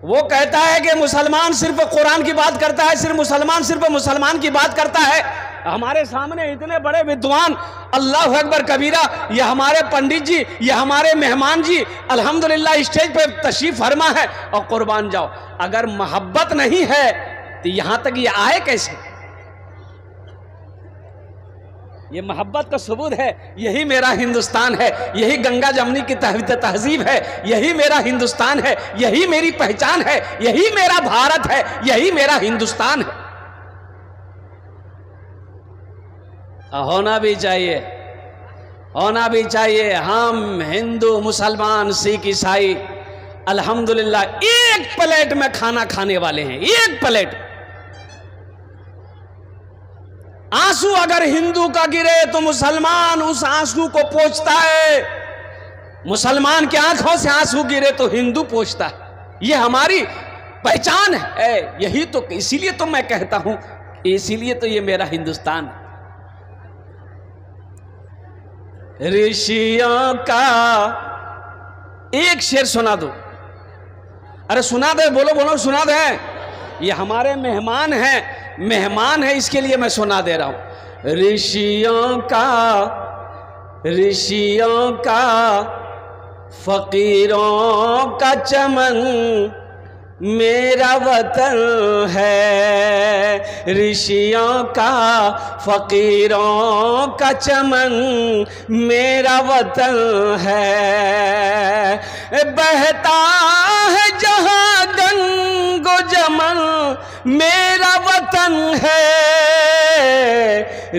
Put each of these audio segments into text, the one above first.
वो कहता है कि मुसलमान सिर्फ कुरान की बात करता है, सिर्फ मुसलमान की बात करता है। हमारे सामने इतने बड़े विद्वान, अल्लाह अकबर कबीरा, ये हमारे पंडित जी, ये हमारे मेहमान जी अल्हम्दुलिल्लाह स्टेज पे तशरीफ फरमा है। और कुर्बान जाओ, अगर मोहब्बत नहीं है तो यहां तक ये आए कैसे? ये मोहब्बत का सबूत है। यही मेरा हिंदुस्तान है, यही गंगा जमुनी की तहजीब है, यही मेरा हिंदुस्तान है, यही मेरी पहचान है, यही मेरा भारत है, यही मेरा हिंदुस्तान है। होना भी चाहिए, होना भी चाहिए। हम हिंदू, मुसलमान, सिख, ईसाई अल्हम्दुलिल्लाह एक प्लेट में खाना खाने वाले हैं, एक प्लेट। आंसू अगर हिंदू का गिरे तो मुसलमान उस आंसू को पोंछता है। मुसलमान की आंखों से आंसू गिरे तो हिंदू पोंछता है। ये हमारी पहचान है। यही तो, इसीलिए तो मैं कहता हूं, इसीलिए तो ये मेरा हिंदुस्तान। ऋषियों का एक शेर सुना दो। अरे सुना दे, बोलो बोलो, सुना दे। ये हमारे मेहमान हैं, मेहमान है, इसके लिए मैं सुना दे रहा हूं। ऋषियों का फकीरों का चमन मेरा वतन है। ऋषियों का फकीरों का चमन मेरा वतन है। बहता है जहां गंगो जमन मेरा वतन है।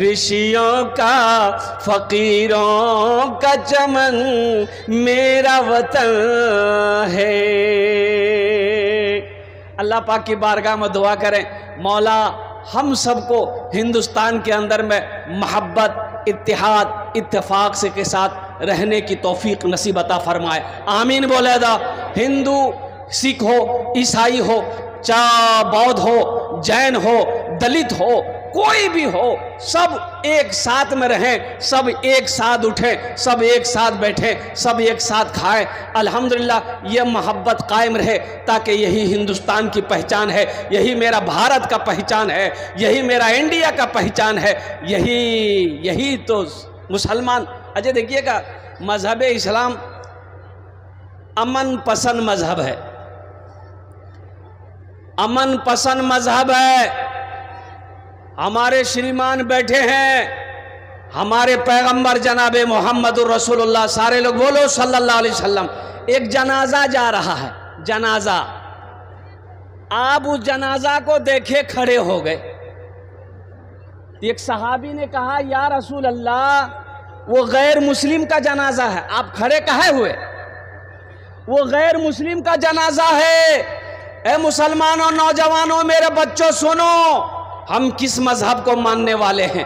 ऋषियों का फकीरों का चमन मेरा वतन है। अल्लाह पाक की बारगाह में दुआ करें, मौला हम सबको हिंदुस्तान के अंदर में मोहब्बत, इत्तेहाद, इत्तेफाक से के साथ रहने की तौफीक नसीब अता फरमाए। आमीन बोले दा। हिंदू, सिख हो, ईसाई हो, चाहे बौद्ध हो, जैन हो, दलित हो, कोई भी हो, सब एक साथ में रहें, सब एक साथ उठें, सब एक साथ बैठें, सब एक साथ खाएं। अल्हम्दुलिल्लाह ये मोहब्बत कायम रहे, ताकि यही हिंदुस्तान की पहचान है, यही मेरा भारत का पहचान है, यही मेरा इंडिया का पहचान है, यही तो मुसलमान। अजय देखिएगा, मजहब इस्लाम अमन पसंद मजहब है, अमन पसंद मजहब है। हमारे श्रीमान बैठे हैं, हमारे पैगंबर जनाबे मोहम्मदुर रसूलुल्लाह, सारे लोग बोलो सल्लल्लाहु अलैहि वसल्लम। एक जनाजा जा रहा है, जनाजा। आप उस जनाजा को देखे खड़े हो गए। एक सहाबी ने कहा, या रसूल अल्लाह, वो गैर मुस्लिम का जनाजा है, आप खड़े काहे हुए? वो गैर मुस्लिम का जनाजा है। ए मुसलमानों, नौजवानों, मेरे बच्चों सुनो, हम किस मजहब को मानने वाले हैं?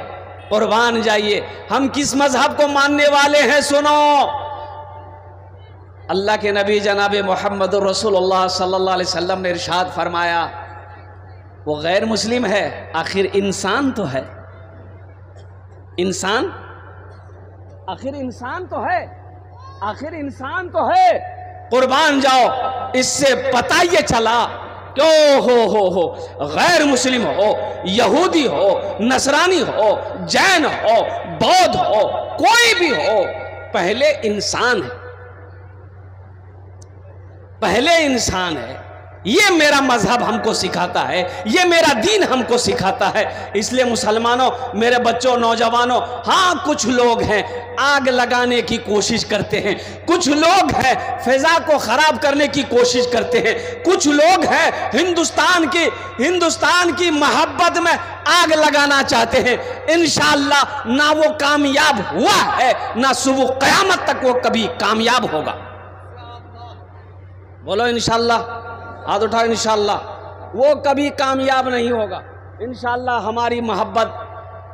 कुर्बान जाइए, हम किस मजहब को मानने वाले हैं? सुनो, अल्लाह के नबी जनाब मोहम्मद रसूलुल्लाह सल्लल्लाहु अलैहि वसल्लम ने इरशाद फरमाया, वो गैर मुस्लिम है, आखिर इंसान तो है, इंसान, आखिर इंसान तो है, आखिर इंसान तो है। कुर्बान जाओ, इससे पता ये चला क्यों हो गैर मुस्लिम हो, यहूदी हो, नसरानी हो, जैन हो, बौद्ध हो, कोई भी हो, पहले इंसान है, पहले इंसान है। ये मेरा मजहब हमको सिखाता है, ये मेरा दीन हमको सिखाता है। इसलिए मुसलमानों, मेरे बच्चों, नौजवानों, हाँ कुछ लोग हैं आग लगाने की कोशिश करते हैं, कुछ लोग हैं फिजा को खराब करने की कोशिश करते हैं, कुछ लोग हैं हिंदुस्तान की मोहब्बत में आग लगाना चाहते हैं। इंशाअल्लाह ना वो कामयाब हुआ है, ना सुबह क़यामत तक वो कभी कामयाब होगा। बोलो इंशाअल्लाह, हाथ उठाओ। इंशाअल्लाह वो कभी कामयाब नहीं होगा। इंशाअल्लाह हमारी मोहब्बत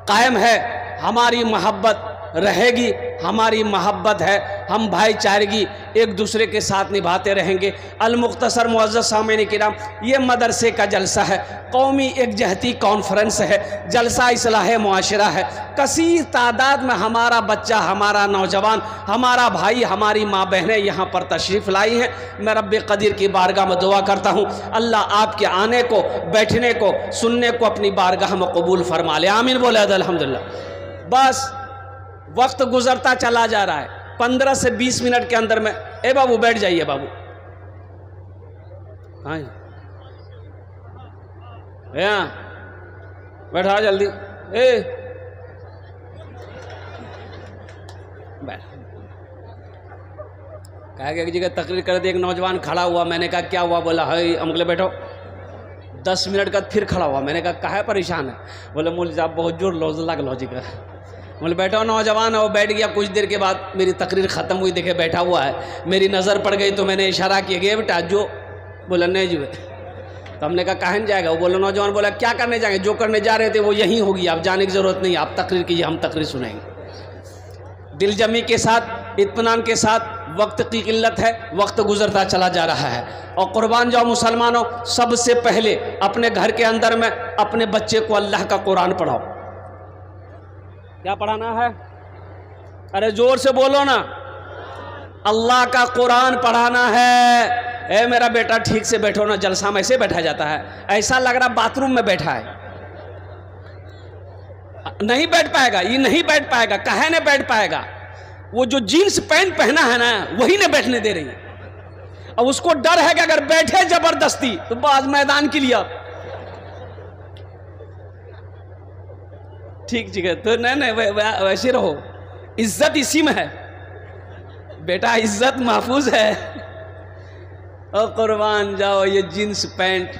कायम है, हमारी मोहब्बत रहेगी, हमारी मोहब्बत है, हम भाईचारगी एक दूसरे के साथ निभाते रहेंगे। अल-मुख्तसर मुअज़्ज़ज़ सामीन किराम, ये मदरसे का जलसा है, कौमी एकजहती कॉन्फ्रेंस है, जलसा इस्लाह मुआशरा है। कसीर तादाद में हमारा बच्चा, हमारा नौजवान, हमारा भाई, हमारी माँ बहनें यहाँ पर तशरीफ़ लाई हैं। मैं रब्बे क़दीर की बारगाह में दुआ करता हूँ अल्लाह आपके आने को, बैठने को, सुनने को अपनी बारगाह में कबूल फरमा ले। आमीन बोले अल्हम्दुलिल्लाह। बस वक्त गुजरता चला जा रहा है, 15 से 20 मिनट के अंदर में। ए बाबू बैठ जाइए बाबू, हाँ बैठा जल्दी। बैठ। कहा कि एक जगह तकरीर कर दी, एक नौजवान खड़ा हुआ, मैंने कहा क्या हुआ? बोला है अमगले बैठो। 10 मिनट का फिर खड़ा हुआ, मैंने कहा काहे परेशान है? बोले मौलवी साहब बहुत जोर लग लॉजिक है। बोले बैठो। नौजवान है वो बैठ गया। कुछ देर के बाद मेरी तकरीर ख़त्म हुई, देखे बैठा हुआ है, मेरी नज़र पड़ गई तो मैंने इशारा किया गया बेटा जो। बोला नहीं जुए। तो हमने कहा कहाँ जाएगा? वो बोला, नौजवान बोला क्या करने जाएंगे? जो करने जा रहे थे वो यहीं होगी, आप जाने की ज़रूरत नहीं, आप तकरीर कीजिए, हम तकरीर सुनाएंगे। दिलजमी के साथ, इत्मीनान के साथ। वक्त की किल्लत है, वक्त गुजरता चला जा रहा है। और कुर्बान जाओ मुसलमानों, सबसे पहले अपने घर के अंदर में अपने बच्चे को अल्लाह का कुरान पढ़ाओ। क्या पढ़ाना है? अरे जोर से बोलो ना। अल्लाह का कुरान पढ़ाना है। ए मेरा बेटा ठीक से बैठो ना, जलसा में ऐसे बैठा जाता है, ऐसा लग रहा बाथरूम में बैठा है। नहीं बैठ पाएगा, ये नहीं बैठ पाएगा। काहे नहीं बैठ पाएगा? वो जो जीन्स पैंट पहना है ना, वही ने बैठने दे रही है। अब उसको डर है कि अगर बैठे जबरदस्ती तो बाज मैदान के लिए। ठीक है, तो नहीं वैसे रहो, इज्जत इसी में है बेटा, इज्जत महफूज है। और कुर्बान जाओ, ये जीन्स पैंट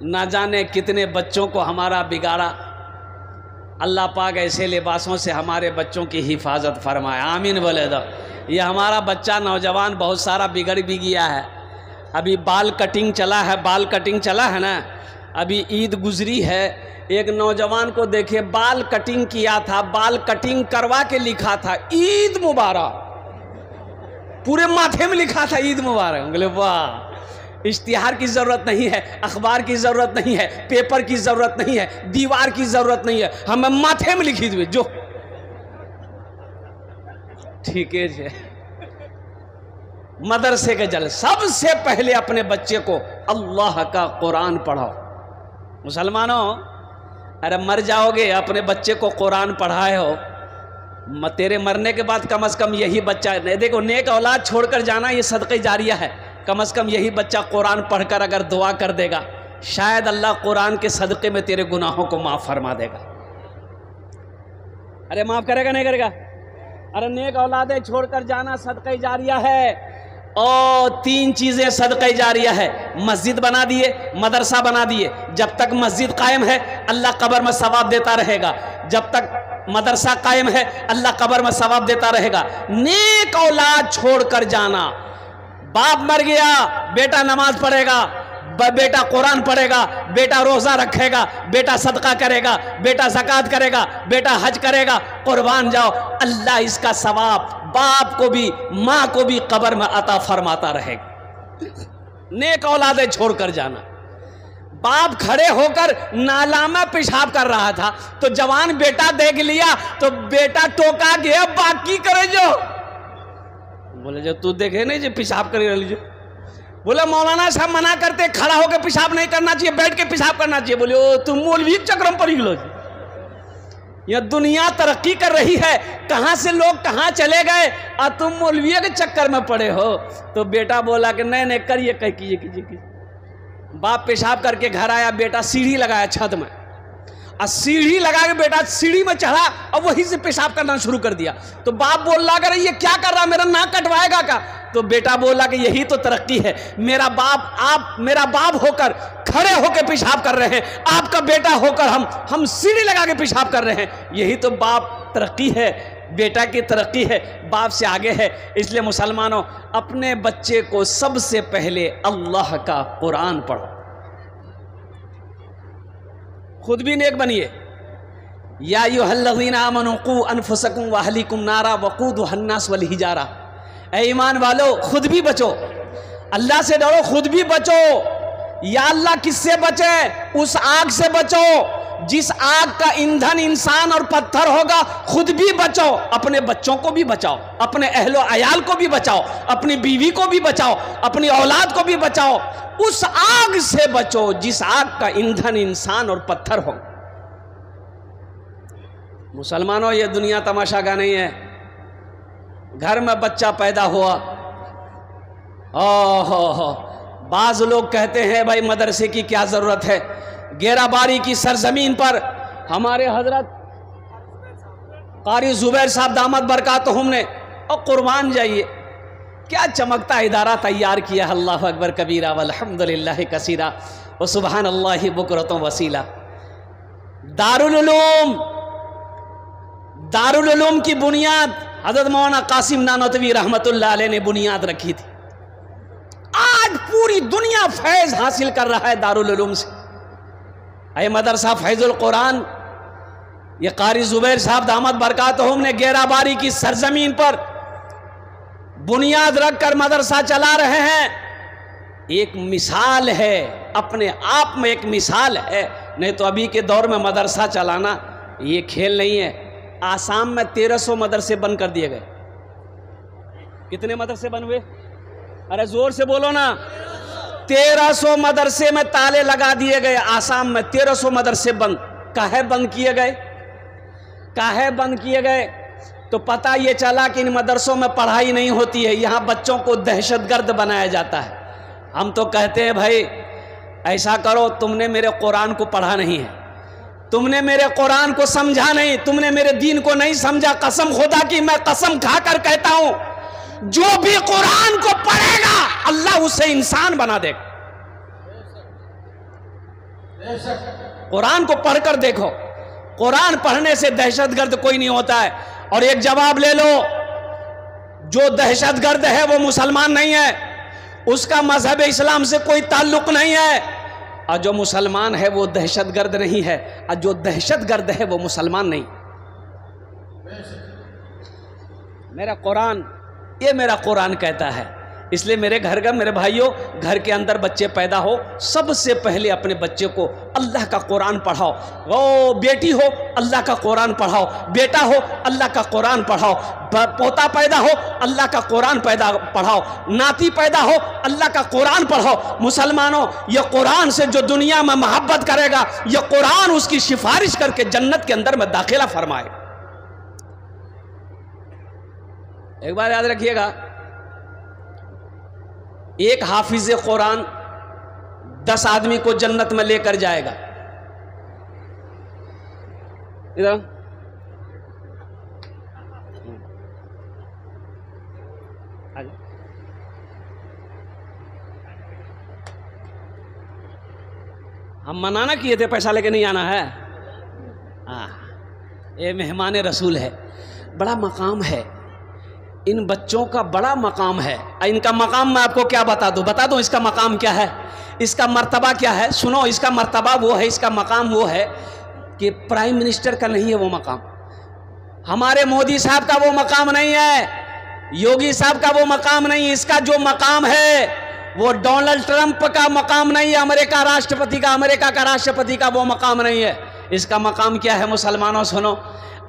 ना जाने कितने बच्चों को हमारा बिगाड़ा। अल्लाह पाक ऐसे लिबासों से हमारे बच्चों की हिफाजत फरमाए। आमीन बोले दो। ये हमारा बच्चा नौजवान बहुत सारा बिगड़ भी गया है। अभी बाल कटिंग चला है, बाल कटिंग चला है ना, अभी ईद गुजरी है। एक नौजवान को देखे बाल कटिंग किया था, बाल कटिंग करवा के लिखा था ईद मुबारक, पूरे माथे में लिखा था ईद मुबारक। बोले वाह, इश्तिहार की ज़रूरत नहीं है, अखबार की ज़रूरत नहीं है, पेपर की ज़रूरत नहीं है, दीवार की ज़रूरत नहीं है, हमें माथे में लिखी हुई जो। ठीक है, मदरसे के जल सबसे पहले अपने बच्चे को अल्लाह का कुरान पढ़ाओ। मुसलमानों, अरे मर जाओगे, अपने बच्चे को कुरान पढ़ाए हो, तेरे मरने के बाद कम से कम यही बच्चा, देखो नेक औलाद छोड़कर जाना ये सदक़े जारिया है, कम से कम यही बच्चा कुरान पढ़कर अगर दुआ कर देगा, शायद अल्लाह कुरान के सदक़े में तेरे गुनाहों को माफ़ फरमा देगा। अरे माफ़ करेगा नहीं करेगा? अरे नेक औलादें छोड़कर जाना सदक़े जारिया है। और 3 चीज़ें सदक़े जारिया है। मस्जिद बना दिए, मदरसा बना दिए, जब तक मस्जिद कायम है अल्लाह कब्र में सवाब देता रहेगा, जब तक मदरसा कायम है अल्लाह कब्र में सवाब देता रहेगा। नेक औलाद छोड़कर जाना, बाप मर गया, बेटा नमाज पढ़ेगा, बेटा कुरान पढ़ेगा, बेटा रोज़ा रखेगा, बेटा सदका करेगा, बेटा ज़कात करेगा, बेटा हज करेगा, कुर्बान जाओ, अल्लाह इसका सवाब बाप को भी माँ को भी कब्र में अता फरमाता रहेगा। नेक औलादें छोड़कर जाना। बाप खड़े होकर नाला में पेशाब कर रहा था तो जवान बेटा देख लिया तो बेटा टोका गया, बाकी करे जो। बोले जो तू देखे नहीं जो पेशाब कर लीजिए। बोले मौलाना साहब मना करते, खड़ा होकर पेशाब नहीं करना चाहिए, बैठ के पेशाब करना चाहिए। बोले ओ तुम मौलवी चक्र में पड़ गए। यह दुनिया तरक्की कर रही है, कहाँ से लोग कहाँ चले गए और तुम मौलवी के चक्कर में पड़े हो। तो बेटा बोला कि नहीं नहीं करिए, कह कीजिए। बाप पेशाब करके घर आया, बेटा सीढ़ी लगाया छत में, और सीढ़ी लगा के बेटा सीढ़ी में चढ़ा और वहीं से पेशाब करना शुरू कर दिया। तो बाप बोल रहा कर ये क्या कर रहा, मेरा नाक कटवाएगा का? तो बेटा बोला कि यही तो तरक्की है, मेरा बाप, आप मेरा बाप होकर खड़े होकर पेशाब कर रहे हैं, आपका बेटा होकर हम सीढ़ी लगा के पेशाब कर रहे हैं, यही तो बाप तरक्की है, बेटा की तरक्की है, बाप से आगे है। इसलिए मुसलमानों, अपने बच्चे को सबसे पहले अल्लाह का कुरान पढ़ो, खुद भी नेक बनिए, या अय्युहल्लज़ीना आमनू क़ू अनफुसकुम व अहलीकुम नारा वक़ूदुहा अन्नास वल हिजारा, ऐ ईमान वालो खुद भी बचो, अल्लाह से डरो, खुद भी बचो। या अल्लाह किससे बचे? उस आग से बचो जिस आग का ईंधन इंसान और पत्थर होगा। खुद भी बचो, अपने बच्चों को भी बचाओ, अपने अहलो अयाल को भी बचाओ, अपनी बीवी को भी बचाओ, अपनी औलाद को भी बचाओ। उस आग से बचो जिस आग का ईंधन इंसान और पत्थर हो। मुसलमानों, ये दुनिया तमाशा का नहीं है। घर में बच्चा पैदा हुआ, ओहो, बाज लोग कहते हैं भाई मदरसे की क्या ज़रूरत है। गेराबारी की सरजमीन पर हमारे हजरत कारी जुबैर साहब दामद बरकातहुम ने, और कुर्बान जाइए क्या चमकता इदारा तैयार किया। अल्लाह अकबर कबीरा वल्हम्दुलिल्लाह कसीरा व सुबहानल्लाहि बुकरतुम वसीला। दारुल उलूम की बुनियाद हज़रत मौलाना कासिम नानोतवी रहमतुल्लाह अलैह ने बुनियाद रखी थी। आज पूरी दुनिया फैज़ हासिल कर रहा है दारुल उलूम से। अय मदरसा फैज़ुल कुरान, ये कारी जुबैर साहब दामद बरकातहुम ने गेराबारी की सरजमीन पर बुनियाद रखकर मदरसा चला रहे हैं। एक मिसाल है, अपने आप में एक मिसाल है। नहीं तो अभी के दौर में मदरसा चलाना ये खेल नहीं है। आसाम में 1300 मदरसे बंद कर दिए गए। कितने मदरसे बन हुए? अरे जोर से बोलो ना। 1300 मदरसे में ताले लगा दिए गए। आसाम में 1300 मदरसे बंद। काहे बंद किए गए? काहे बंद किए गए? तो पता ये चला कि इन मदरसों में पढ़ाई नहीं होती है, यहाँ बच्चों को दहशतगर्द बनाया जाता है। हम तो कहते हैं भाई ऐसा करो, तुमने मेरे कुरान को पढ़ा नहीं है, तुमने मेरे कुरान को समझा नहीं, तुमने मेरे दीन को नहीं समझा। कसम खुदा की मैं कसम खाकर कहता हूं, जो भी कुरान को पढ़ेगा अल्लाह उसे इंसान बना देगा। कुरान को पढ़कर देखो, कुरान पढ़ने से दहशतगर्द कोई नहीं होता है। और एक जवाब ले लो, जो दहशतगर्द है वो मुसलमान नहीं है, उसका मजहब इस्लाम से कोई ताल्लुक नहीं है। और जो मुसलमान है वो दहशतगर्द नहीं है, और जो दहशतगर्द है वो मुसलमान नहीं। मेरा कुरान, ये मेरा कुरान कहता है। इसलिए मेरे घर का, मेरे भाइयों, घर के अंदर बच्चे पैदा हो, सबसे पहले अपने बच्चे को अल्लाह का कुरान पढ़ाओ। वो बेटी हो अल्लाह का कुरान पढ़ाओ, बेटा हो अल्लाह का कुरान पढ़ाओ, पोता पैदा हो अल्लाह का कुरान पढ़ाओ, नाती पैदा हो अल्लाह का कुरान पढ़ाओ। मुसलमानों, ये कुरान से जो दुनिया में मोहब्बत करेगा, ये कुरान उसकी सिफारिश करके जन्नत के अंदर में दाखिला फरमाए। एक बार याद रखिएगा, एक हाफिज कुरान 10 आदमी को जन्नत में लेकर जाएगा। इधर हम मनाना किए थे, पैसा लेके नहीं आना है। ये मेहमान रसूल है, बड़ा मकाम है। इन बच्चों का बड़ा मकाम है। इनका मकाम मैं आपको क्या बता दूं इसका मकाम क्या है, इसका मर्तबा क्या है। सुनो, इसका मर्तबा वो है, इसका मकाम वो है कि प्राइम मिनिस्टर का नहीं है वो मकाम, हमारे मोदी साहब का वो मकाम नहीं है, योगी साहब का वो मकाम नहीं। इसका जो मकाम है वो डोनाल्ड ट्रंप का मकाम नहीं है, अमेरिका का राष्ट्रपति का वो मकाम नहीं है। इसका मकाम क्या है मुसलमानों? सुनो,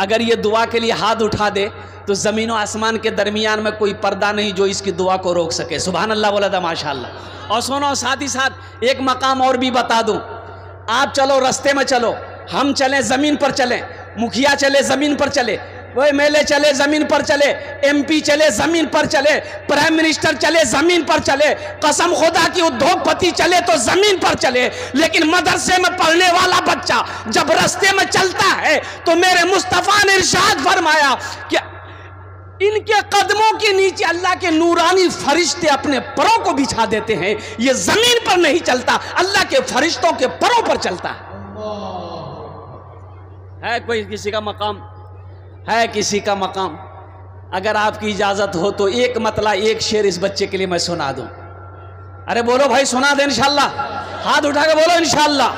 अगर ये दुआ के लिए हाथ उठा दे तो ज़मीन और आसमान के दरमियान में कोई पर्दा नहीं जो इसकी दुआ को रोक सके। सुभान अल्लाह बोला था माशाअल्लाह। और सुनो, साथ ही साथ एक मकाम और भी बता दूं। आप चलो, रास्ते में चलो, हम चलें ज़मीन पर चलें, मुखिया चले ज़मीन पर चले, वो एमएलए चले ज़मीन पर चले, एमपी चले ज़मीन पर चले, प्राइम मिनिस्टर चले ज़मीन पर चले, कसम खुदा की उद्योगपति चले तो ज़मीन पर चले, लेकिन मदरसे में पढ़ने वाला बच्चा जब रास्ते में चलता है तो मेरे मुस्तफ़ा ने इरशाद फरमाया कि इनके कदमों के नीचे अल्लाह के नूरानी फरिश्ते अपने परों को बिछा देते हैं। ये ज़मीन पर नहीं चलता, अल्लाह के फरिश्तों के परों पर चलता है। कोई किसी का मकाम है, किसी का मकाम। अगर आपकी इजाजत हो तो एक मतला, एक शेर इस बच्चे के लिए मैं सुना दूं। अरे बोलो भाई, सुना दे इंशाअल्लाह, हाथ उठा के बोलो इंशाअल्लाह।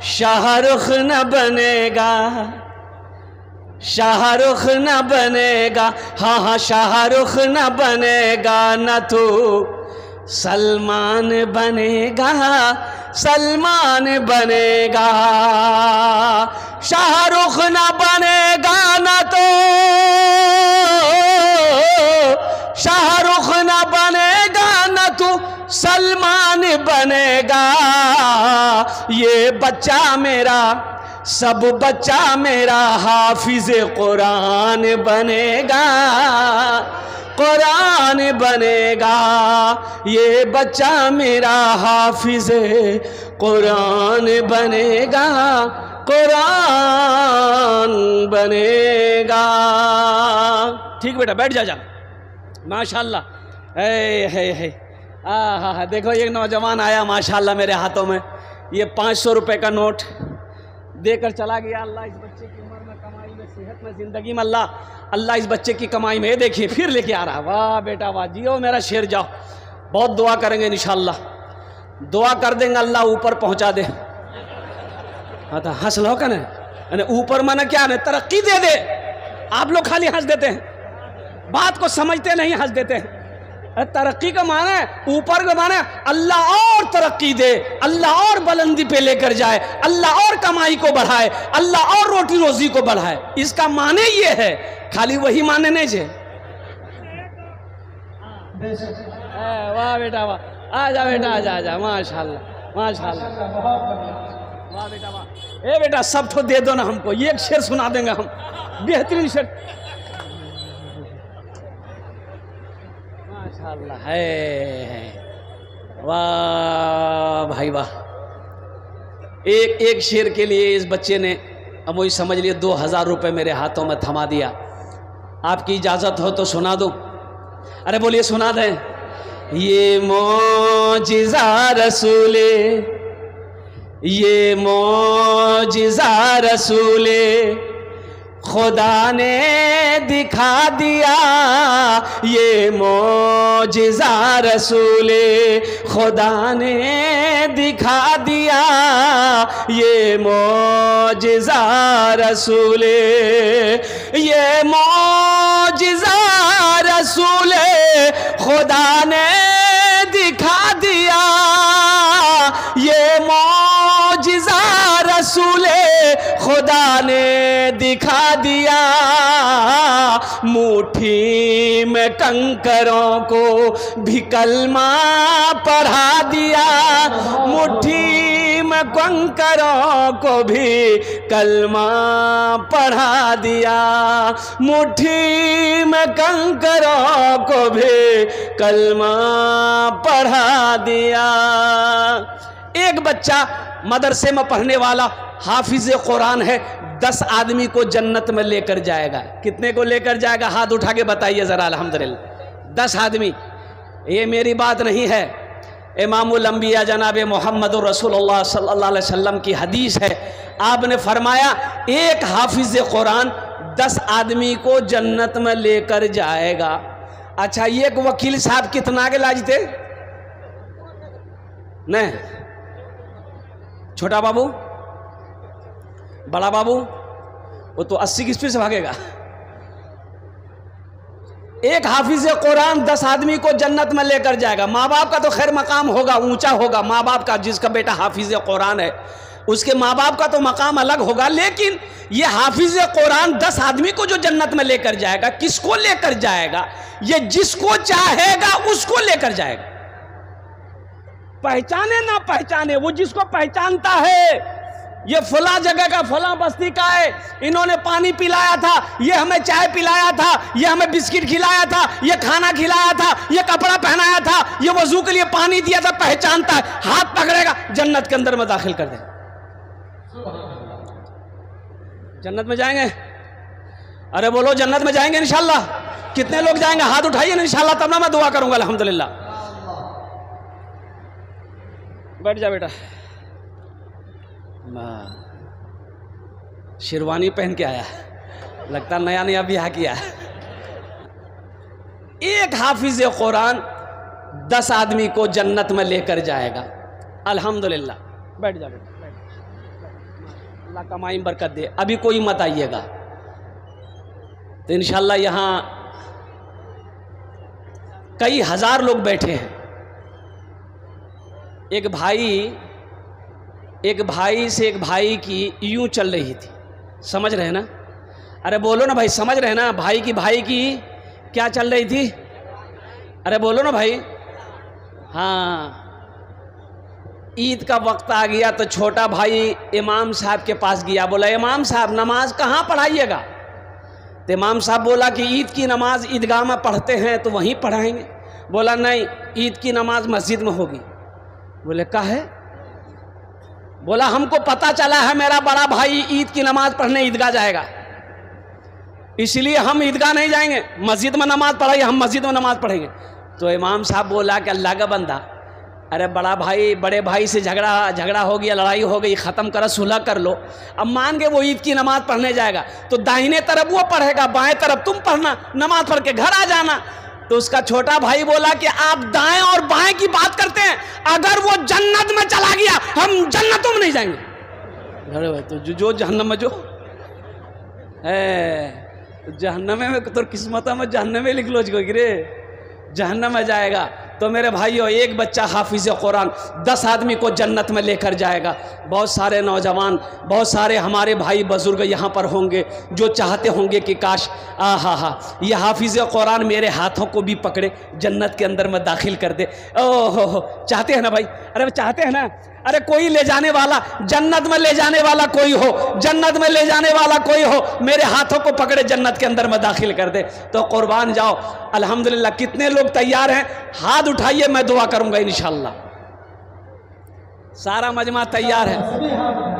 शाहरुख न बनेगा शाहरुख न बनेगा, हाँ हाँ शाहरुख न बनेगा, न तो सलमान बनेगा, सलमान बनेगा। शाहरुख न बनेगा न तो शाहरुख न बनेगा, न तो सलमान बनेगा। ये बच्चा मेरा, सब बच्चा मेरा हाफिज कुरान बनेगा, कुरान बनेगा। ये बच्चा मेरा हाफिज कुरान बनेगा, कुरान बनेगा। ठीक बेटा, बैठ जा। माशाल्लाह। है हाँ, देखो एक नौजवान आया माशाल्लाह मेरे हाथों में ये 500 रुपए का नोट देकर चला गया। अल्लाह इस बच्चे की उम्र में, कमाई में, सेहत में, जिंदगी में अल्लाह इस बच्चे की कमाई में, देखिए फिर लेके आ रहा। वाह बेटा वाह, जियो मेरा शेर, जाओ। बहुत दुआ करेंगे इंशाल्लाह, दुआ कर देंगे अल्लाह ऊपर पहुंचा दे। हाँ तो हंस लो का ना, ऊपर माना क्या ना, तरक्की दे दे। आप लोग खाली हंस देते हैं, बात को समझते नहीं, हंस देते हैं। तरक्की का माना है, ऊपर का माना है अल्लाह और तरक्की दे, अल्लाह और बुलंदी पे लेकर जाए, अल्लाह और कमाई को बढ़ाए, अल्लाह और रोटी रोजी को बढ़ाए। इसका माने ये है, खाली वही माने नहीं छे। वाह बेटा वाह, आजा बेटा, आजा। माशाल्लाह माशाल्लाह, वाह बेटा वाह। ए बेटा सब तो दे दो ना हमको, ये एक शेर सुना देंगे हम, बेहतरीन शेर। माशाल्लाह है, वाह भाई वाह। एक शेर के लिए इस बच्चे ने, अब वही समझ लिए 2000 रुपये मेरे हाथों में थमा दिया। आपकी इजाज़त हो तो सुना दूं? अरे बोलिए, सुना दें। ये मौजिज़ा रसूले, ये मौजिज़ा रसूले खुदा ने दिखा दिया, ये मौजिज़ा रसूले खुदा ने दिखा दिया, ये मौजिज़ा रसूले, ये मौजिज़ा रसूले खुदा ने दिखा दिया, ये मौजिज़ा रसूले खुदा ने दिखा दिया। मुट्ठी में कंकरों को भी कलमा पढ़ा दिया, मुट्ठी में कंकरों को भी कलमा पढ़ा दिया, मुट्ठी में कंकरों को भी कलमा पढ़ा दिया। एक बच्चा मदरसे में पढ़ने वाला हाफिज कुरान है, 10 आदमी को जन्नत में लेकर जाएगा। कितने को लेकर जाएगा? हाथ उठा के बताइए ज़रा। अल्हम्दुलिल्लाह 10 आदमी। ये मेरी बात नहीं है, इमामुल अंबिया जनाब मोहम्मद रसूलुल्लाह सल्लल्लाहु अलैहि वसल्लम की हदीस है। आपने फरमाया एक हाफिज कुरान 10 आदमी को जन्नत में लेकर जाएगा। अच्छा, एक वकील साहब कितना के लाजते? नहीं, छोटा बाबू, बड़ा बाबू, वो तो 80 की स्पीड से भागेगा। एक हाफिज कुरान 10 आदमी को जन्नत में लेकर जाएगा। माँ बाप का तो खैर मकाम होगा, ऊंचा होगा माँ बाप का। जिसका बेटा हाफिज कुरान है उसके माँ बाप का तो मकाम अलग होगा, लेकिन ये हाफिज कुरान 10 आदमी को जो जन्नत में लेकर जाएगा, किसको लेकर जाएगा? ये जिसको चाहेगा उसको लेकर जाएगा। पहचाने ना पहचाने, वो जिसको पहचानता है ये फला जगह का, फला बस्ती का है, इन्होंने पानी पिलाया था, ये हमें चाय पिलाया था, ये हमें बिस्किट खिलाया था, ये खाना खिलाया था, ये कपड़ा पहनाया था, ये वजू के लिए पानी दिया था, पहचानता है। हाथ पकड़ेगा, जन्नत के अंदर में दाखिल कर दे। जन्नत में जाएंगे? अरे बोलो, जन्नत में जाएंगे इंशाल्लाह। कितने लोग जाएंगे? हाथ उठाइए इंशाल्लाह, तब ना मैं दुआ करूंगा। अल्हम्दुलिल्लाह। बैठ जा बेटा। शेरवानी पहन के आया, लगता नया नया ब्याह किया। एक हाफिज कुरान 10 आदमी को जन्नत में लेकर जाएगा। अल्हम्दुलिल्लाह। बैठ जा बेटा, बैठ। अल्लाह कमाई बरकत दे। अभी कोई मत आइएगा, तो इंशाअल्लाह यहाँ कई हज़ार लोग बैठे हैं। एक भाई से एक भाई की यूं चल रही थी, समझ रहे ना? अरे बोलो ना भाई, समझ रहे ना? भाई की क्या चल रही थी? अरे बोलो ना भाई। हाँ, ईद का वक्त आ गया तो छोटा भाई इमाम साहब के पास गया, बोला इमाम साहब नमाज कहाँ पढ़ाइएगा? तो इमाम साहब बोला कि ईद की नमाज ईदगाह में पढ़ते हैं तो वहीं पढ़ाएंगे। बोला नहीं, ईद की नमाज मस्जिद में होगी। बोले क्या है? बोला हमको पता चला है मेरा बड़ा भाई ईद की नमाज पढ़ने ईदगाह जाएगा, इसलिए हम ईदगाह नहीं जाएंगे, मस्जिद में नमाज पढ़ाइए, हम मस्जिद में नमाज पढ़ेंगे। तो इमाम साहब बोला कि अल्लाह का बंदा, अरे बड़े भाई से झगड़ा हो गया, लड़ाई हो गई, ख़त्म करो, सुलह कर लो। अब मान के वो ईद की नमाज पढ़ने जाएगा तो दाहिने तरफ वो पढ़ेगा, बाएं तरफ तुम पढ़ना, नमाज पढ़ के घर आ जाना। तो उसका छोटा भाई बोला कि आप दाएं और बाएं की बात करते हैं, अगर वो जन्नत में चला गया हम जन्नतों में नहीं जाएंगे। अरे भाई तो जो जहन्नम में जो है, जहन्नम में तो किस्मत में जहन्नम में लिख लो रे, जहन्नम में जाएगा। तो मेरे भाइयों, एक बच्चा हाफिज़ कुरान 10 आदमी को जन्नत में लेकर जाएगा। बहुत सारे नौजवान, बहुत सारे हमारे भाई बुजुर्ग यहाँ पर होंगे जो चाहते होंगे कि काश ये हाफिज़ कुरान मेरे हाथों को भी पकड़े, जन्नत के अंदर में दाखिल कर दे। ओहो, चाहते हैं ना भाई? अरे चाहते हैं ना? अरे कोई ले जाने वाला, जन्नत में ले जाने वाला कोई हो, जन्नत में ले जाने वाला कोई हो, मेरे हाथों को पकड़े जन्नत के अंदर में दाखिल कर दे। तो कुर्बान जाओ। अल्हम्दुलिल्लाह, कितने लोग तैयार हैं? हाथ उठाइए, मैं दुआ करूंगा इंशाअल्लाह। सारा मजमा तैयार है।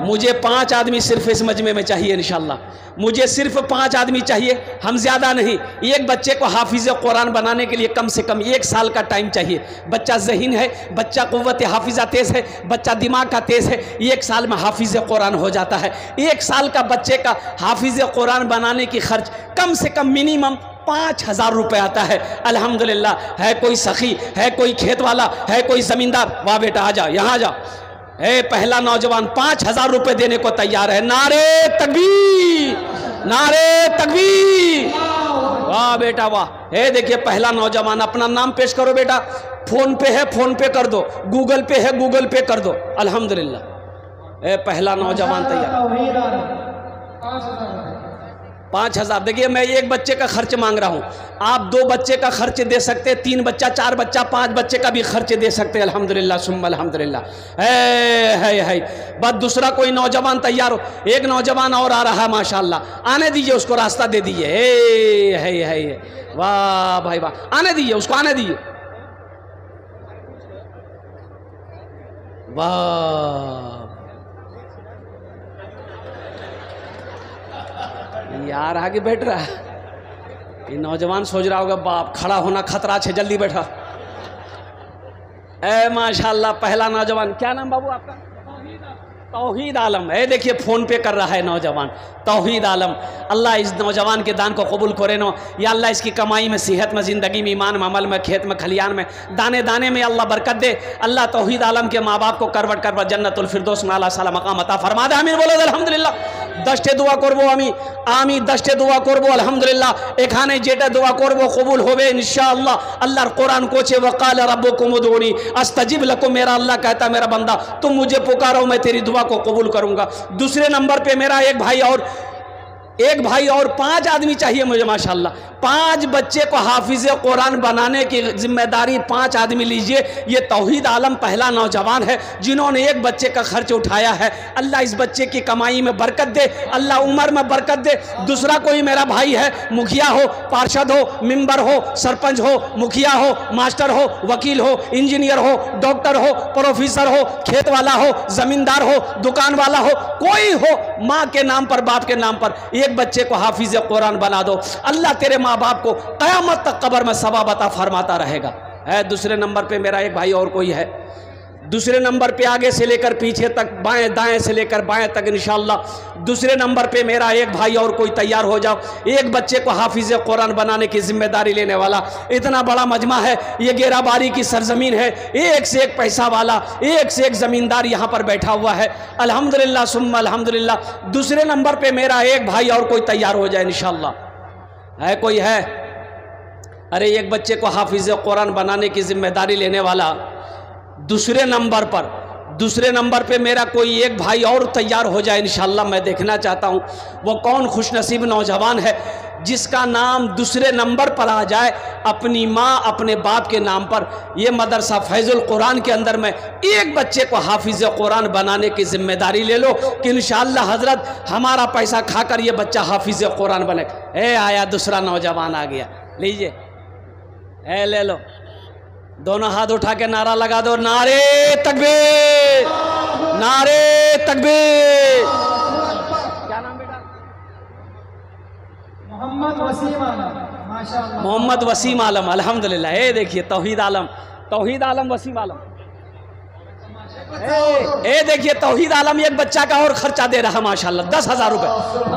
मुझे 5 आदमी सिर्फ इस मजमे में चाहिए इंशाअल्लाह, मुझे सिर्फ 5 आदमी चाहिए, हम ज़्यादा नहीं। एक बच्चे को हाफिज़ कुरान बनाने के लिए कम से कम 1 साल का टाइम चाहिए। बच्चा ज़हीन है, बच्चा क़ुव्वत हाफिज़ा तेज़ है, बच्चा दिमाग का तेज़ है, 1 साल में हाफिज़ कुरान हो जाता है। 1 साल का बच्चे का हाफिज़ कुरान बनाने की खर्च कम से कम मिनिमम 5000 रुपये आता है। अल्हम्दुलिल्लाह, है कोई सखी, है कोई खेत वाला, है कोई ज़मींदार? वाह बेटा आ जाओ, यहाँ आ जाओ। पहला नौजवान 5000 रुपये देने को तैयार है। नारे तकबीर, नारे तकबीर, वाह बेटा वाह। देखिए पहला नौजवान, अपना नाम पेश करो बेटा। फोन पे है, फोन पे कर दो, गूगल पे है, गूगल पे कर दो। अल्हम्दुलिल्लाह, पहला नौजवान तैयार। 5000। देखिए मैं 1 बच्चे का खर्च मांग रहा हूँ, आप 2 बच्चे का खर्च दे सकते हैं, 3 बच्चा, 4 बच्चा, 5 बच्चे का भी खर्च दे सकते हैं। अल्हम्दुलिल्लाह सुम्मा अल्हम्दुलिल्लाह। है बस दूसरा कोई नौजवान तैयार हो। एक नौजवान और आ रहा है माशाअल्लाह, आने दीजिए उसको, रास्ता दे दीजिए। है वाह भाई वाह, आने दीजिए उसको, आने दीजिए। वाह यार, आगे बैठ रहा है। ये नौजवान सोच रहा होगा बाप खड़ा होना खतरा है, जल्दी बैठा। माशाल्लाह, पहला नौजवान। क्या नाम बाबू आपका? तौहीद आलम। देखिए फ़ोन पे कर रहा है नौजवान, तौहीद आलम। अल्लाह इस नौजवान के दान को कबूल करे नो। या अल्लाह इसकी कमाई में, सेहत में, ज़िंदगी में, ईमान में, अमल में, खेत में, खलियान में, दाने दाने में अल्लाह बरकत दे। अल्लाह तौहीद आलम के माँ बाप को करवट करवट जन्नतुल फिरदौस में आला साला मकाम अता फरमा दे। आमीन बोलो अल्हम्दुलिल्लाह। 10टे दुआ करबो আমি 10टे दुआ करबो अल्हम्दुलिल्लाह। এখানে যেটা দোয়া করব কবুল হবে ইনশাআল্লাহ। আল্লাহর কোরআন কোচে वक़ाल रब्बुकुम उदूनी अस्तजिब लकुम, मेरा अल्लाह कहता मेरा बंदा तुम मुझे पुकारो, मैं तेरी दुआ को कबूल करूंगा। दूसरे नंबर पे मेरा एक भाई और 5 आदमी चाहिए मुझे माशाल्लाह। 5 बच्चे को हाफिज़ कुरान बनाने की जिम्मेदारी 5 आदमी लीजिए। ये तौहीद आलम पहला नौजवान है जिन्होंने 1 बच्चे का खर्च उठाया है। अल्लाह इस बच्चे की कमाई में बरकत दे, अल्लाह उम्र में बरकत दे। दूसरा कोई मेरा भाई है, मुखिया हो, पार्षद हो, मेंबर हो, सरपंच हो, मुखिया हो, मास्टर हो, वकील हो, इंजीनियर हो, डॉक्टर हो, प्रोफेसर हो, खेत वाला हो, ज़मींदार हो, दुकान वाला हो, कोई हो, माँ के नाम पर, बाप के नाम पर 1 बच्चे को हाफिज़ कुरान बना दो। अल्लाह तेरे माँ बाप को क़यामत तक कब्र में सवाब अता फरमाता रहेगा। दूसरे नंबर पे मेरा एक भाई और कोई है। दूसरे नंबर पे आगे से लेकर पीछे तक, बाएं दाएं से लेकर बाएं तक इंशाअल्लाह। दूसरे नंबर पे मेरा एक भाई और कोई तैयार हो जाओ। 1 बच्चे को हाफिज़ कुरान बनाने की जिम्मेदारी लेने वाला। इतना बड़ा मजमा है, ये गेराबारी की सरजमीन है। एक से एक पैसा वाला, एक से एक ज़मींदार यहाँ पर बैठा हुआ है। अल्हम्दुलिल्लाह सुम्मा अल्हम्दुलिल्लाह। दूसरे नंबर पर मेरा एक भाई और कोई तैयार हो जाए इंशाअल्लाह। है कोई है? अरे एक बच्चे को हाफिज कुरान बनाने की जिम्मेदारी लेने वाला दूसरे नंबर पे मेरा कोई एक भाई और तैयार हो जाए इंशाअल्लाह। मैं देखना चाहता हूँ वो कौन खुशनसीब नौजवान है जिसका नाम दूसरे नंबर पर आ जाए अपनी माँ अपने बाप के नाम पर। ये मदरसा फैजुल कुरान के अंदर में एक बच्चे को हाफिज कुरान बनाने की जिम्मेदारी ले लो कि इंशाअल्लाह हजरत हमारा पैसा खाकर ये बच्चा हाफिज कुरान बने। आया दूसरा नौजवान आ गया, लीजिए ले लो। दोनों हाथ उठा के नारा लगा दो, नारे तकबीर, नारे तकबीर। क्या नाम बेटा? मोहम्मद वसीम आलम, माशाअल्लाह। मोहम्मद वसीम आलम, अल्हम्दुलिल्लाह। ये देखिए तौहीद आलम वसीम आलम। देखिए तौहीद आलम एक बच्चा का और खर्चा दे रहा है माशाअल्लाह, 10,000 रुपए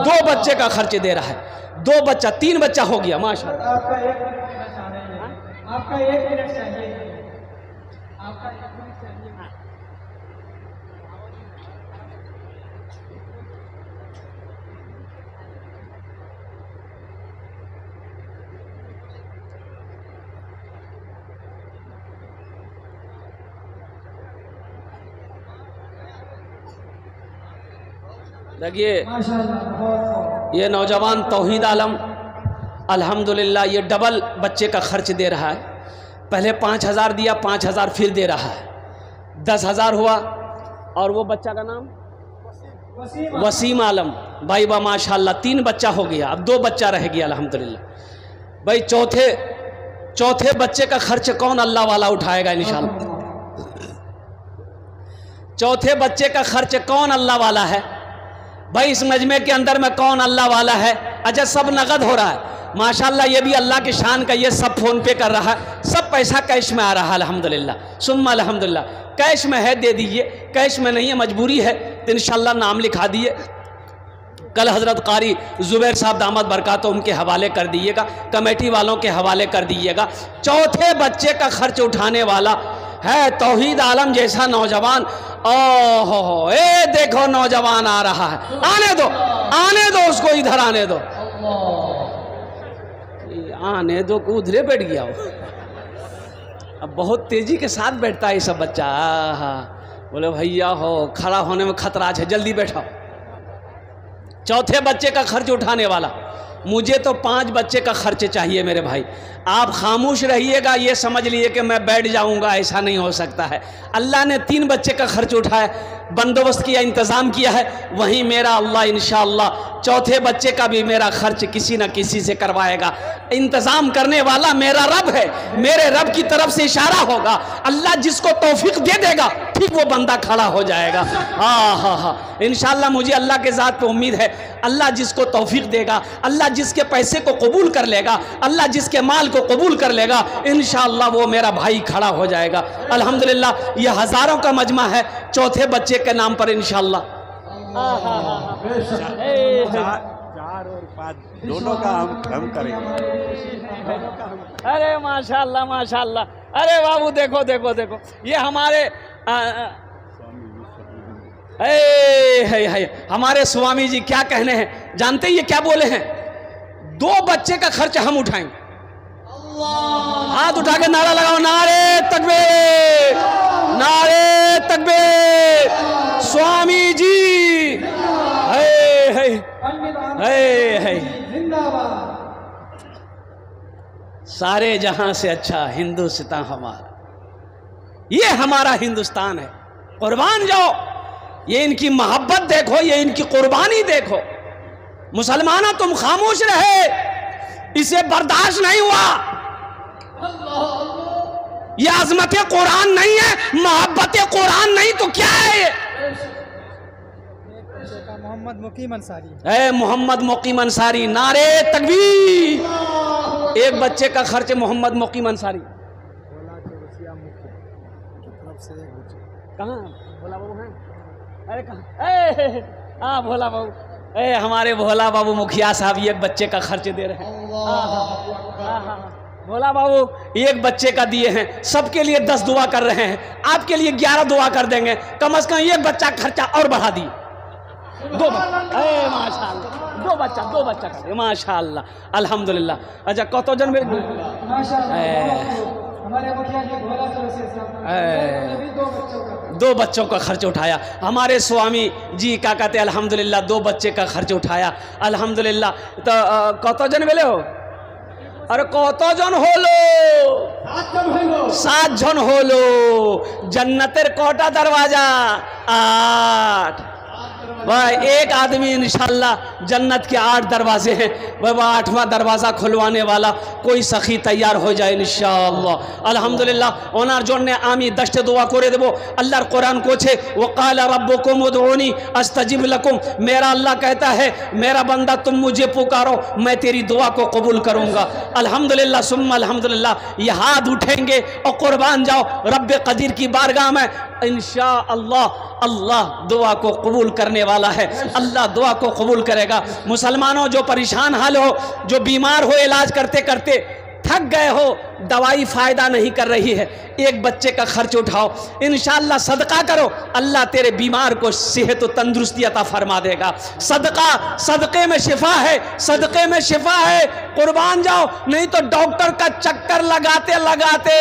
2 बच्चे का खर्च दे रहा है। 2 बच्चा 3 बच्चा हो गया माशाअल्लाह। आपका 1 मिनट देना चाह रहे हैं, आपका 1 मिनट चाहिए, आपका 1 मिनट चाहिए। देखिए ये नौजवान तौहीद आलम अल्हम्दुलिल्लाह ये डबल बच्चे का खर्च दे रहा है। पहले 5,000 दिया, 5,000 फिर दे रहा है, 10,000 हुआ। और वो बच्चा का नाम वसीम आलम भाई बा माशाअल्लाह 3 बच्चा हो गया, अब 2 बच्चा रह गया अल्हम्दुलिल्लाह। भाई चौथे बच्चे का खर्च कौन अल्लाह वाला उठाएगा इंशाअल्लाह? चौथे बच्चे का खर्च कौन अल्लाह वाला है भाई? इस मजमे के अंदर में कौन अल्लाह वाला है? अच्छा सब नगद हो रहा है माशाअल्लाह, ये भी अल्लाह की शान का, ये सब फ़ोन पे कर रहा है, सब पैसा कैश में आ रहा है अल्हम्दुलिल्लाह, सुम्मा अल्हम्दुलिल्लाह। कैश में है दे दीजिए, कैश में नहीं है मजबूरी है तो इंशाअल्लाह नाम लिखा दिए, कल हज़रत कारी ज़ुबैर साहब दामद बरकातहू उनके हवाले कर दीजिएगा, कमेटी वालों के हवाले कर दीजिएगा। चौथे बच्चे का खर्च उठाने वाला है तौहीद आलम जैसा नौजवान। ओहो देखो नौजवान आ रहा है, आने दो उसको, इधर आने दो, आने दो। उधरे बैठ गया वो, अब बहुत तेजी के साथ बैठता है ये सब बच्चा। बोले भैया हो खड़ा होने में खतरा है, जल्दी बैठाओ। चौथे बच्चे का खर्च उठाने वाला, मुझे तो 5 बच्चे का खर्च चाहिए मेरे भाई। आप खामोश रहिएगा, ये समझ लीजिए कि मैं बैठ जाऊंगा, ऐसा नहीं हो सकता है। अल्लाह ने 3 बच्चे का खर्च उठाया, बंदोबस्त किया, इंतज़ाम किया है, वहीं मेरा अल्लाह इंशाअल्लाह चौथे बच्चे का भी मेरा खर्च किसी न किसी से करवाएगा। इंतज़ाम करने वाला मेरा रब है, मेरे रब की तरफ से इशारा होगा, अल्लाह जिसको तौफीक दे देगा ठीक वो बंदा खड़ा हो जाएगा। हाँ इंशाअल्लाह मुझे अल्लाह के ज़ात पे उम्मीद है, अल्लाह जिसको तौफीक देगा, अल्लाह जिसके पैसे को कबूल कर लेगा, अल्लाह जिसके माल को कबूल कर लेगा, इंशाअल्लाह वो मेरा भाई खड़ा हो जाएगा। अल्हम्दुलिल्लाह ये हज़ारों का मजमा है चौथे बच्चे के नाम पर इंशाअल्लाह। 4 और 5 दोनों का हम करेंगे। अरे माशाअल्लाह माशाअल्लाह। अरे बाबू देखो ये हमारे हमारे स्वामी जी क्या कहने हैं जानते ये क्या बोले हैं? 2 बच्चे का खर्च हम उठाएंगे। हाथ उठा के नारा लगाओ, नारे तकबीर, नारे तकबीर। स्वामी जी सारे जहां से अच्छा हिंदुस्तान हमारा, ये हमारा हिंदुस्तान है। कुर्बान जाओ, ये इनकी मोहब्बत देखो, ये इनकी कुर्बानी देखो। मुसलमानों तुम खामोश रहे, इसे बर्दाश्त नहीं हुआ। ये अजमत कुरान नहीं है, मोहब्बत कुरान नहीं तो क्या है ये? मोहम्मद मुकीम अंसारी, मोहम्मद मुकीम अंसारी, नारे तकबीर। एक बच्चे का खर्च मोहम्मद मुकीम अंसारी। कहाँ भोला बाबू हैं? अरे कहाँ? हाँ भोला बाबू, हमारे भोला बाबू मुखिया साहब एक बच्चे का खर्च दे रहे हैं। भोला बाबू एक बच्चे का दिए हैं, सबके लिए 10 दुआ कर रहे हैं, आपके लिए 11 दुआ कर देंगे। कम से कम एक बच्चा खर्चा और बढ़ा दिए। दो माशाल्लाह, दो बच्चा करे माशाल्लाह अल्हम्दुलिल्लाह। अच्छा कत जन में हमारे मुखिया जी भोला चौरसिया साहब भी 2 बच्चों का 2 बच्चों का खर्च उठाया। हमारे स्वामी जी क्या कहते अल्हम्दुलिल्लाह 2 बच्चे का खर्च उठाया अल्हम्दुलिल्लाह। तो कत जन बेले हो? अरे कत जन होलो? 7 जन होलो। जन्नतेर कोटा दरवाजा? 8। भाई एक आदमी इंशाल्लाह जन्नत के 8 दरवाजे हैं, वह 8वां दरवाज़ा खुलवाने वाला कोई सखी तैयार हो जाए इंशाअल्लाह अल्हम्दुलिल्लाह। ओनार जोड़ने आमी दश्त दुआ करे देवो। अल्लाह कुरान को छे वक़ाल रब्बुकुम उदऊनी अस्तजिब लकुम, मेरा अल्लाह कहता है मेरा बंदा तुम मुझे पुकारो मैं तेरी दुआ को कबूल करूँगा। अल्हम्दुलिल्लाह सुम्मा अल्हम्दुलिल्लाह। ये हाथ उठेंगे और कुर्बान जाओ रब्बे कदीर की बारगाह में इंशाअल्लाह। अल्लाह दुआ को कबूल करने वाला है, अल्लाह दुआ को कबूल करेगा। मुसलमानों जो परेशान हाल हो, जो बीमार हो, इलाज करते करते थक गए हो, दवाई फ़ायदा नहीं कर रही है, एक बच्चे का खर्च उठाओ इंशाअल्लाह, सदका करो, अल्लाह तेरे बीमार को सेहत और तंदुरुस्ती अता फरमा देगा। सदक़े में शिफा है, सदक़े में शिफा है, कुर्बान जाओ, नहीं तो डॉक्टर का चक्कर लगाते लगाते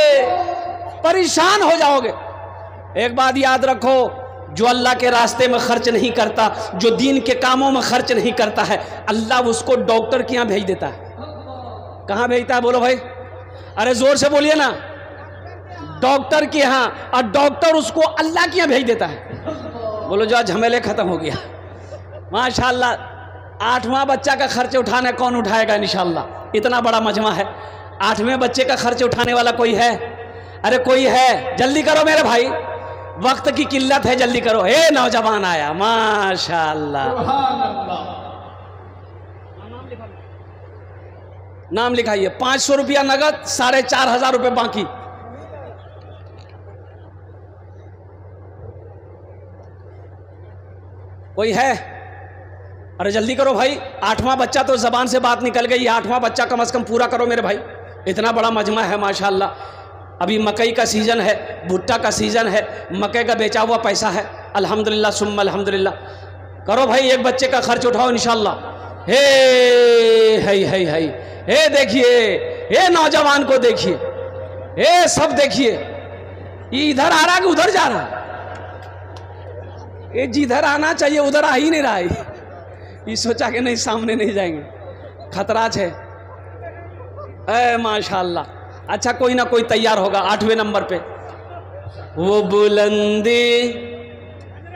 परेशान हो जाओगे। एक बात याद रखो, जो अल्लाह के रास्ते में खर्च नहीं करता, जो दीन के कामों में खर्च नहीं करता है, अल्लाह उसको डॉक्टर के यहाँ भेज देता है। कहाँ भेजता है बोलो भाई? अरे जोर से बोलिए ना। डॉक्टर के यहाँ, और डॉक्टर उसको अल्लाह के यहाँ भेज देता है। बोलो जो झमेले खत्म हो गया माशाल्लाह। 8वां बच्चा का खर्च उठाना कौन उठाएगा इंशाल्लाह? इतना बड़ा मजमा है, 8वें बच्चे का खर्च उठाने वाला कोई है? अरे कोई है? जल्दी करो मेरे भाई, वक्त की किल्लत है, जल्दी करो। हे नौजवान आया माशाल्लाह। नाम लिखाइए। 500 रुपया नगद, 4,500 रुपये बाकी। कोई है? अरे जल्दी करो भाई, 8वां बच्चा तो जबान से बात निकल गई, 8वां बच्चा कम से कम पूरा करो मेरे भाई। इतना बड़ा मजमा है माशाल्लाह। अभी मकई का सीज़न है, भुट्टा का सीज़न है, मकई का बेचा हुआ पैसा है अल्हम्दुलिल्लाह सुम्मा अल्हम्दुलिल्लाह। करो भाई, एक बच्चे का खर्च उठाओ इंशाल्लाह। हे देखिए, हे नौजवान को देखिए, हे सब देखिए, ये इधर आ रहा कि उधर जा रहा? ये जिधर आना चाहिए उधर आ ही नहीं रहा है। ये सोचा कि नहीं सामने नहीं जाएंगे, खतरा है। ए माशाल्लाह। अच्छा कोई ना कोई तैयार होगा 8वें नंबर पे। वो बुलंदी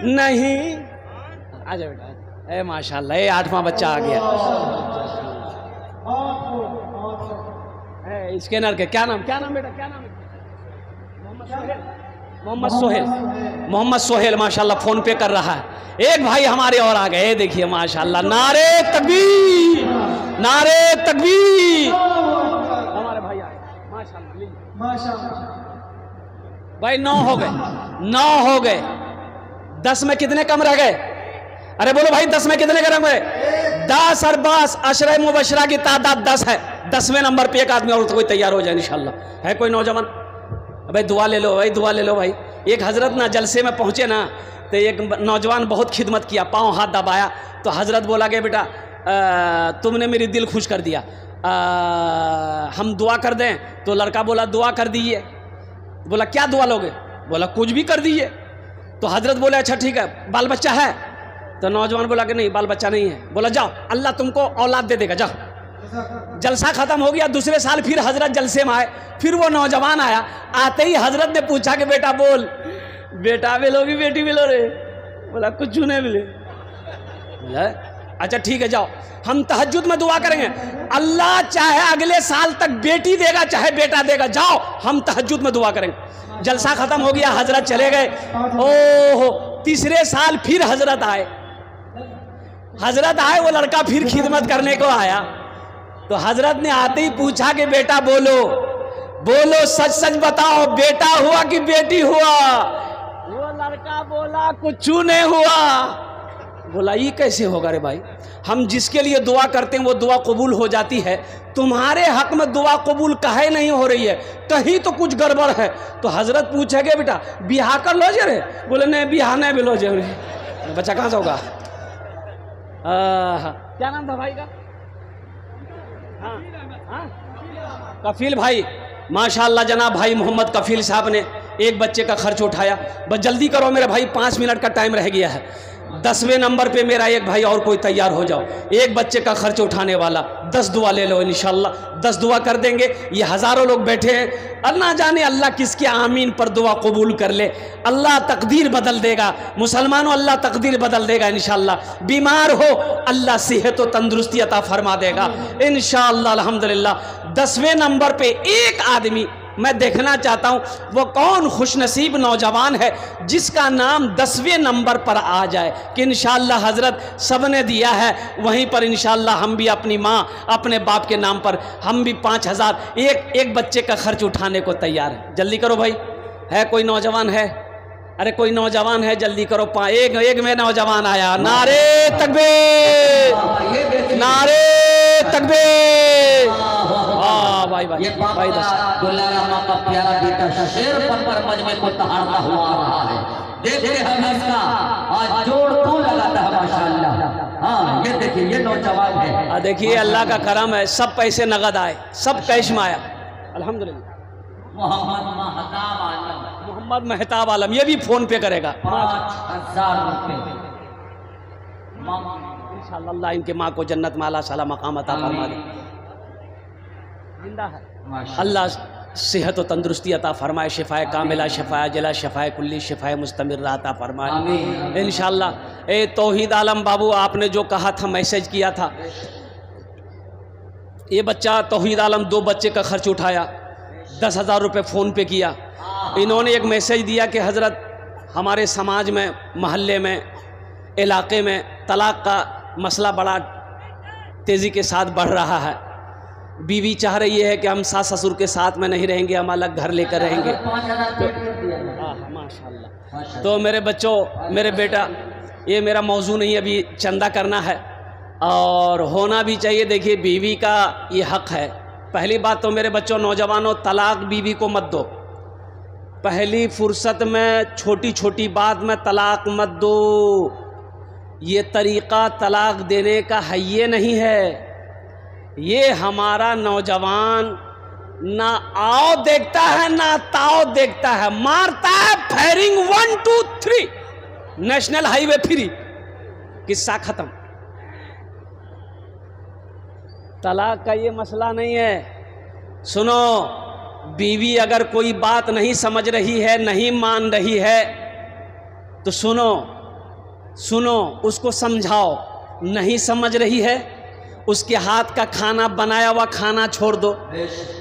नहीं, आ जाओ बेटा। ए माशाल्लाह, ये 8वां बच्चा आ गया। स्कैनर के क्या नाम बेटा, क्या नाम है? मोहम्मद सोहेल माशाल्लाह फ़ोन पे कर रहा है। एक भाई हमारे और आ गए, देखिए माशाल्लाह। नारे तकबीर, नारे तकबीर। हमारे भाई आए माशाल्लाह। भाई 9 हो गए। 10 में कितने कम रह गए? अरे बोलो भाई, 10 में कितने कम रह गए? 10 और 10 अशरे मुबशरा की तादाद 10 है। 10वें नंबर पे एक आदमी और तो कोई तैयार हो जाए इंशाल्लाह। है कोई नौजवान? भाई दुआ ले लो भाई, दुआ ले लो भाई। एक हजरत ना जलसे में पहुँचे ना, तो एक नौजवान बहुत खिदमत किया, पाँव हाथ दबाया, तो हजरत बोला कि बेटा तुमने मेरी दिल खुश कर दिया, हम दुआ कर दें? तो लड़का बोला दुआ कर दीजिए। बोला क्या दुआ लोगे? बोला कुछ भी कर दीजिए। तो हजरत बोले अच्छा ठीक है, बाल बच्चा है? तो नौजवान बोला कि नहीं बाल बच्चा नहीं है। बोला जाओ अल्लाह तुमको औलाद दे देगा, जाओ। जलसा खत्म हो गया। दूसरे साल फिर हजरत जलसे में आए, फिर वो नौजवान आया। आते ही हजरत ने पूछा कि बेटा बोल, बेटा मिलोगी बेटी मिलो रे? बोला कुछ नहीं मिले। बोला अच्छा ठीक है जाओ, हम तहज्जुद में दुआ करेंगे, अल्लाह चाहे अगले साल तक बेटी देगा चाहे बेटा देगा, जाओ हम तहज्जुद में दुआ करेंगे। जलसा खत्म हो गया, हजरत चले गए। ओहो, तीसरे साल फिर हजरत आए। वो लड़का फिर खिदमत करने को आया। तो हजरत ने आते ही पूछा कि बेटा बोलो सच सच बताओ, बेटा हुआ कि बेटी हुआ? वो लड़का बोला कुछ नहीं हुआ। बोला ये कैसे होगा रे भाई? हम जिसके लिए दुआ करते हैं वो दुआ कबूल हो जाती है, तुम्हारे हक में दुआ कबूल काहे नहीं हो रही है? कहीं तो कुछ गड़बड़ है। तो हजरत पूछेगे बेटा बिहार कर लो जे रे? बोले नहीं बिहार नहीं बिलो जे। बच्चा कहाँ से होगा? क्या नाम था भाई का? हाँ हाँ कफील भाई, माशाल्लाह जनाब भाई मोहम्मद कफील साहब ने एक बच्चे का खर्च उठाया। बस जल्दी करो मेरे भाई, 5 मिनट का टाइम रह गया है। 10वें नंबर पे मेरा एक भाई और कोई तैयार हो जाओ, एक बच्चे का खर्च उठाने वाला। 10 दुआ ले लो इंशाल्लाह, 10 दुआ कर देंगे। ये हज़ारों लोग बैठे हैं, अल्लाह जाने अल्लाह किसके आमीन पर दुआ कबूल कर ले। अल्लाह तकदीर बदल देगा मुसलमानों, अल्लाह तकदीर बदल देगा इंशाल्लाह। बीमार हो अल्लाह सेहत व तंदुरुस्ती अता फरमा देगा इंशाल्लाह अल्हम्दुलिल्लाह। 10वें नंबर पे एक आदमी मैं देखना चाहता हूँ, वो कौन खुशनसीब नौजवान है जिसका नाम 10वें नंबर पर आ जाए कि इंशाअल्लाह हज़रत सब ने दिया है, वहीं पर इंशाअल्लाह हम भी अपनी माँ अपने बाप के नाम पर हम भी 5000 एक बच्चे का खर्च उठाने को तैयार है। जल्दी करो भाई, है कोई नौजवान है? अरे कोई नौजवान है जल्दी करो। एक में नौजवान आया, नारे तकबीर, नारे तकबीर। भाई भाई का प्यारा बेटा शेर पर मजमे को तहारता हुआ आ रहा है। देखते हम इसका आज जोड़ तो लगाता है माशाअल्लाह। हाँ ये देखिए ये नौजवान है, देखिए अल्लाह का करम है, सब पैसे नगद आए, सब कैश में आया अल्हम्दुलिल्लाह। मोहम्मद मेहताब आलम ये भी फोन पे करेगा 5000 रुपए इंशाअल्लाह। अल्लाह इनके माँ को जन्नत में आला साला मकाम अता फरमा दे। जिंदा है अल्लाह सेहत व तंदुरुस्ती अता फरमाए, शिफाए कामिला, शिफाए जला, शिफाए कुल्ली, शिफाए मुस्तमिर अता फरमाए इंशाअल्लाह। ए तौहीद आलम बाबू आपने जो कहा था, मैसेज किया था, ये बच्चा तौहीद आलम 2 बच्चे का खर्च उठाया, 10,000 रुपये फ़ोन पे किया। इन्होंने एक मैसेज दिया कि हज़रत हमारे समाज में, मोहल्ले में, इलाके में तलाक़ का मसला बड़ा तेज़ी के साथ बढ़ रहा है। बीवी चाह रही है कि हम सास ससुर के साथ में नहीं रहेंगे, हम अलग घर लेकर रहेंगे। माशाअल्लाह। तो मेरे बच्चों, मेरे बेटा, ये मेरा मौजू नहीं, अभी चंदा करना है और होना भी चाहिए। देखिए बीवी का ये हक़ है। पहली बात तो मेरे बच्चों नौजवानों, तलाक बीवी को मत दो। पहली फुर्सत में छोटी छोटी बात में तलाक मत दो। ये तरीक़ा तलाक देने का है ये नहीं है। ये हमारा नौजवान ना आओ देखता है ना ताओ देखता है, मारता है फायरिंग 1 2 3, नेशनल हाईवे फ्री, किस्सा खत्म। तलाक का ये मसला नहीं है। सुनो, बीवी अगर कोई बात नहीं समझ रही है, नहीं मान रही है, तो सुनो सुनो उसको समझाओ। नहीं समझ रही है, उसके हाथ का खाना बनाया हुआ खाना छोड़ दो।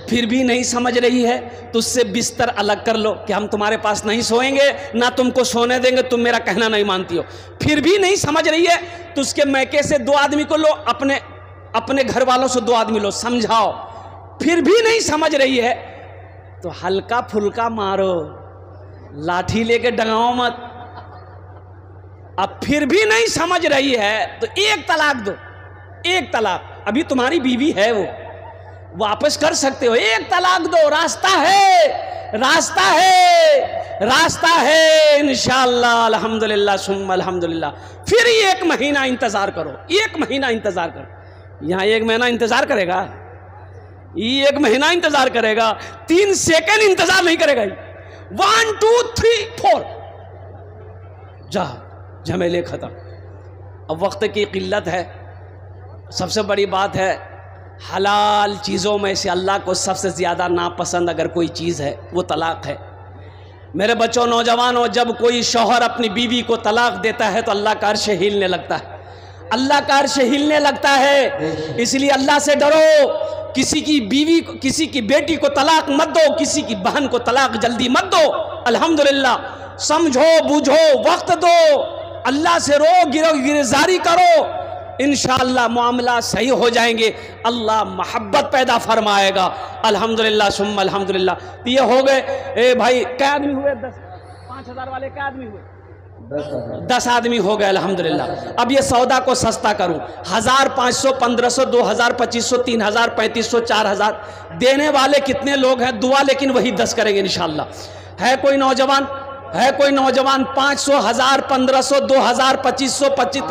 फिर भी नहीं समझ रही है तो उससे बिस्तर अलग कर लो कि हम तुम्हारे पास नहीं सोएंगे, ना तुमको सोने देंगे, तुम मेरा कहना नहीं मानती हो। फिर भी नहीं समझ रही है तो उसके मैके से 2 आदमी को लो, अपने घर वालों से 2 आदमी लो, समझाओ। फिर भी नहीं समझ रही है तो हल्का फुल्का मारो, लाठी लेके डगाओ मत। अब फिर भी नहीं समझ रही है तो 1 तलाक दो, 1 तलाक। अभी तुम्हारी बीवी है, वो वापस कर सकते हो। 1 तलाक दो, रास्ता है, रास्ता है, रास्ता है इंशाअल्लाह अल्हम्दुलिल्लाह सुम्मा अल्हम्दुलिल्लाह। फिर 1 महीना इंतजार करो, 1 महीना इंतजार करो। यहाँ 1 महीना इंतजार करेगा, 1 महीना इंतजार करेगा, 3 सेकंड इंतजार नहीं करेगा। 1 2 3 4 जा, झमेले खत्म। अब वक्त की किल्लत है। सबसे बड़ी बात है, हलाल चीज़ों में से अल्लाह को सबसे ज़्यादा नापसंद अगर कोई चीज़ है वो तलाक़ है। मेरे बच्चों नौजवानों, जब कोई शौहर अपनी बीवी को तलाक़ देता है तो अल्लाह का अर्श हिलने लगता है, अल्लाह का अर्श हिलने लगता है। इसलिए अल्लाह से डरो। किसी की बीवी को, किसी की बेटी को तलाक़ मत दो, किसी की बहन को तलाक़ जल्दी मत दो। अल्हम्दुलिल्लाह, समझो बूझो, वक्त दो, अल्लाह से रो, गिरज़ारी करो, इंशाअल्लाह मामला सही हो जाएंगे। अल्लाह मोहब्बत पैदा फरमाएगा। अल्हम्दुलिल्लाह सुम्मा अल्हम्दुलिल्लाह। तो ये हो गए। ए भाई क्या आदमी हुए? 5,000 वाले क्या आदमी हुए? 10 आदमी हो गए अल्हम्दुलिल्लाह। अब ये सौदा को सस्ता करूं, 1000 500 1500 2000 2500 3000 3500 4000 देने वाले कितने लोग हैं? दुआ लेकिन वही 10 करेंगे इंशाअल्लाह। है कोई नौजवान? है कोई नौजवान? 500 1000 1500 2000 2500 25